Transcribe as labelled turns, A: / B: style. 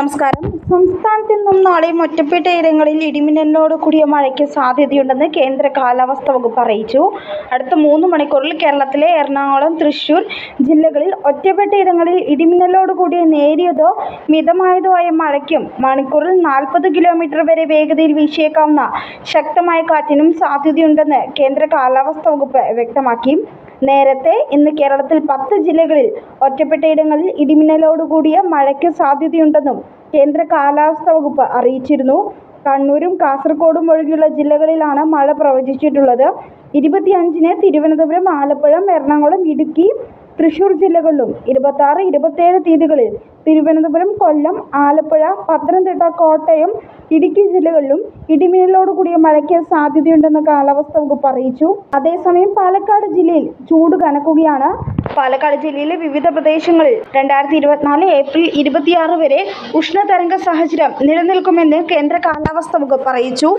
A: നമസ്കാരം. സംസ്ഥാനത്ത് നിന്നും നാളെയും ഒറ്റപ്പെട്ട ഇടങ്ങളിൽ ഇടിമിന്നലോട് കൂടിയ മഴയ്ക്ക് സാധ്യതയുണ്ടെന്ന് കേന്ദ്ര കാലാവസ്ഥാ വകുപ്പ് അറിയിച്ചു. അടുത്ത 3 മണിക്കൂറിൽ കേരളത്തിലെ എറണാകുളം, തൃശൂർ ജില്ലകളിൽ ഒറ്റപ്പെട്ട ഇടങ്ങളിൽ ഇടിമിന്നലോട് കൂടിയ നേരിയതോ മിതമായതോ ആയ മഴയ്ക്കും മണിക്കൂറിൽ 40 കിലോമീറ്റർ വരെ വേഗതയിൽ വീശിയേക്കാവുന്ന ശക്തമായ കാറ്റിനും സാധ്യതയുണ്ടെന്ന് കേന്ദ്ര കാലാവസ്ഥാ വകുപ്പ് വ്യക്തമാക്കി. നേരത്തെ ഇന്ന് കേരളത്തിൽ 10 ജില്ലകളിൽ ഒറ്റപ്പെട്ടയിടങ്ങളിൽ ഇടിമിന്നലോട് കൂടിയ മഴയ്ക്ക് സാധ്യതയുണ്ടെന്നും കേന്ദ്ര കാലാവസ്ഥാ വകുപ്പ് അറിയിച്ചിരുന്നു. കണ്ണൂരും കാസർഗോഡും ഒഴികെയുള്ള ജില്ലകളിലാണ് മഴ പ്രവചിച്ചിട്ടുള്ളത്. 25-ന് തിരുവനന്തപുരം, ആലപ്പുഴ, എറണാകുളം, ഇടുക്കി, തൃശൂർ ജില്ലകളിലും 26, 27 തീയതികളിൽ തിരുവനന്തപുരം, കൊല്ലം, ആലപ്പുഴ, പത്തനംതിട്ട, കോട്ടയം, ഇടുക്കി ജില്ലകളിലും ഇടിമിന്നലോട് കൂടിയ മഴയ്ക്ക് സാധ്യതയുണ്ടെന്ന് കാലാവസ്ഥാ വകുപ്പ് അറിയിച്ചു. അതേസമയം പാലക്കാട് ജില്ലയിൽ ചൂട് കനക്കുകയാണ്. പാലക്കാട് ജില്ലയിലെ വിവിധ പ്രദേശങ്ങളിൽ 2024 ഏപ്രിൽ 26 വരെ ഉഷ്ണതരംഗ സാഹചര്യം നിലനിൽക്കുമെന്ന് കേന്ദ്ര കാലാവസ്ഥാ വകുപ്പ് അറിയിച്ചു.